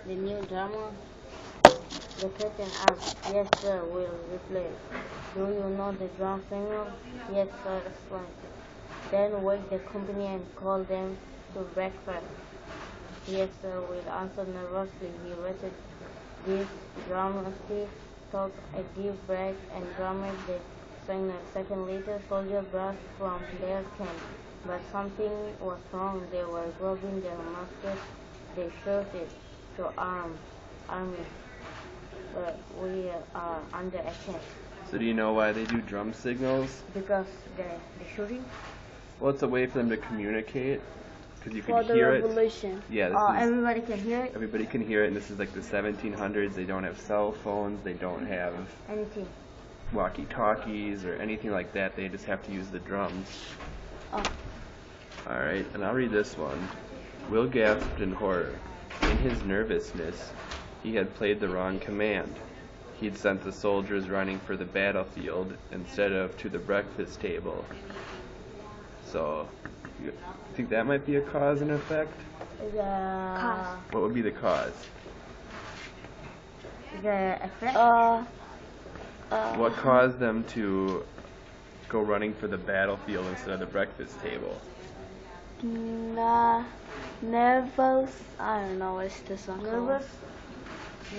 The new drama? The captain asked. Yes, sir, Will replied. Do you know the drum signal? Yes, sir, explained. Then wake the company and call them to breakfast. Yes, sir, Will answered nervously. He waited disgruntledly, took a deep breath, and drummed the signal. A second later, soldiers burst from their camp. But something was wrong. They were grabbing their muskets. They shouted to army, we are under attack. So do you know why they do drum signals? Because the shooting? Well, it's a way for them to communicate. Because you For can the hear revolution. it. Yeah, Everybody can hear it? everybody can hear it, and this is like the 1700s. They don't have cell phones. They don't have Anything. walkie-talkies or anything like that. They just have to use the drums. Oh. All right, and I'll read this one. Will gasped in horror. In his nervousness, he had played the wrong command. He'd sent the soldiers running for the battlefield instead of to the breakfast table. So, you think that might be a cause and effect? Cause. What would be the cause? The effect? What caused them to go running for the battlefield instead of the breakfast table? Nervous. I don't know what's this one called. Nervous?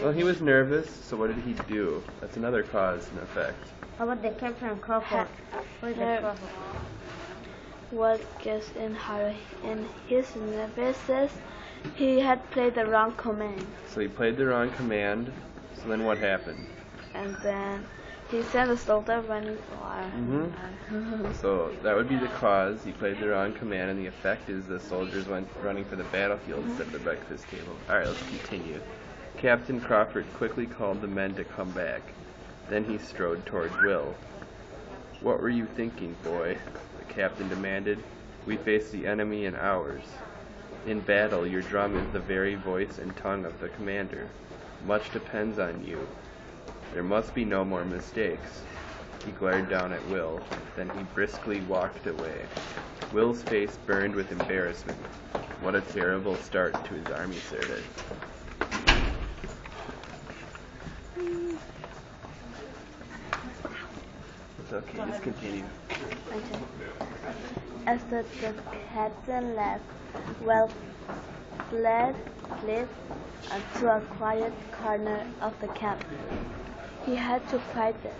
Well, he was nervous, so what did he do? That's another cause and effect. How about the Captain Crawford? What is the Crawford? What gets in his nervousness, he had played the wrong command. So he played the wrong command, so then what happened? And then he sent the soldier running for. So that would be the cause. He played the wrong command, and the effect is the soldiers went running for the battlefield instead of the breakfast table. Alright, let's continue. Captain Crawford quickly called the men to come back. Then he strode toward Will. What were you thinking, boy? The captain demanded. We face the enemy in ours. In battle, your drum is the very voice and tongue of the commander. Much depends on you. There must be no more mistakes. He glared down at Will, then he briskly walked away. Will's face burned with embarrassment. What a terrible start to his army service. It's okay, just continue. Okay. After the captain left, Will fled to a quiet corner of the camp. He had to practice.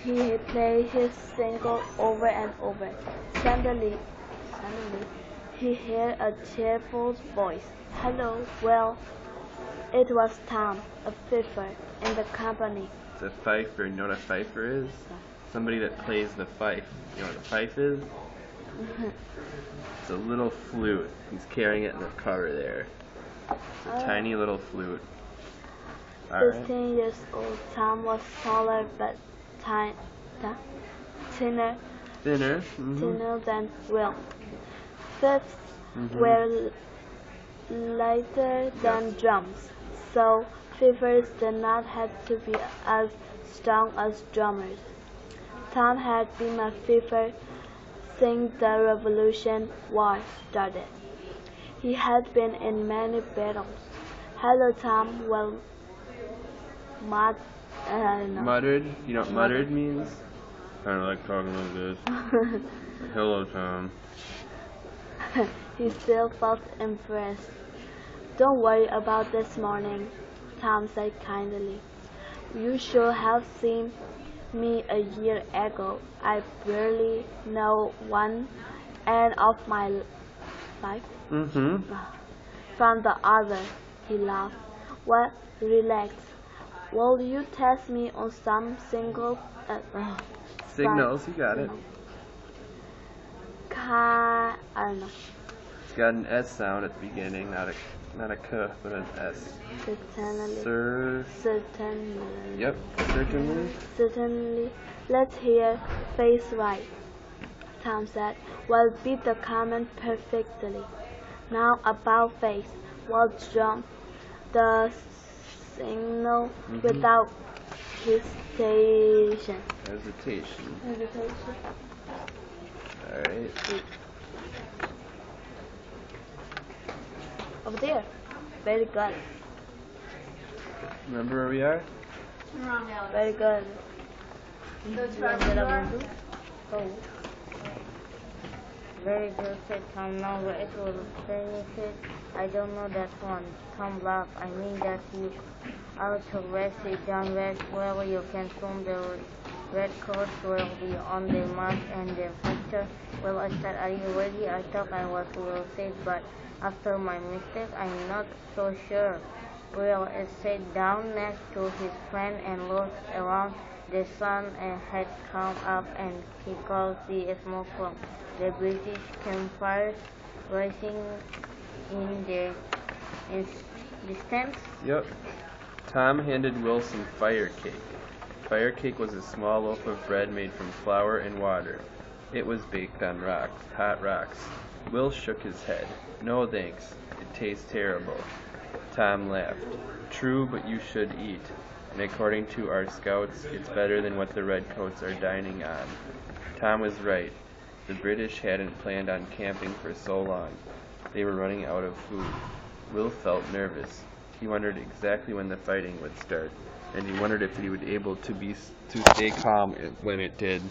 He played his single over and over. Suddenly, he heard a cheerful voice. Hello, Will. It was Tom, a fifer in the company. It's a fifer. You know what a fifer is? Somebody that plays the fife. You know what a fife is? It's a little flute. He's carrying it in the cover there. It's a tiny little flute. 15 years old, Tom was taller but thinner than Will. Fifes were lighter than drums, so fifers did not have to be as strong as drummers. Tom had been a fifer since the Revolution War started. He had been in many battles. Hello, Tom. Well, muttered? You know what muttered means? Kind of like talking like this. Hello, Tom. He still felt impressed. Don't worry about this morning, Tom said kindly. You should have seen me a year ago. I barely know one end of my life from the other. He laughed. Well, relax. Will you test me on some signals? You got it. I don't know. It's got an S sound at the beginning, not a K, but an S. Certainly. Yep, certainly. Certainly. Let's hear face right, Tom said. Well, beat the command perfectly. Now about face. Well, drum the signal without hesitation. Alright. Over there. Very good. Remember where we are? Wrong, Alex. Very good. So try where you are. Oh. Very good, said Tom. Now it will finish it. I don't know that one. Tom laughed. I mean that you are to rest it down rest well. You can soon the redcoats will be on the march and the victor. Well, I said, are you ready? I thought I was well said, but after my mistake, I'm not so sure. Will sat down next to his friend and looked around. The sun had come up and he could see smoke from the British campfires rising in the distance. Yep. Tom handed Will some fire cake. Fire cake was a small loaf of bread made from flour and water. It was baked on rocks, hot rocks. Will shook his head. No thanks. It tastes terrible. Tom laughed. True, but you should eat. And according to our scouts, it's better than what the redcoats are dining on. Tom was right. The British hadn't planned on camping for so long. They were running out of food. Will felt nervous. He wondered exactly when the fighting would start, and he wondered if he would be able to stay calm when it did.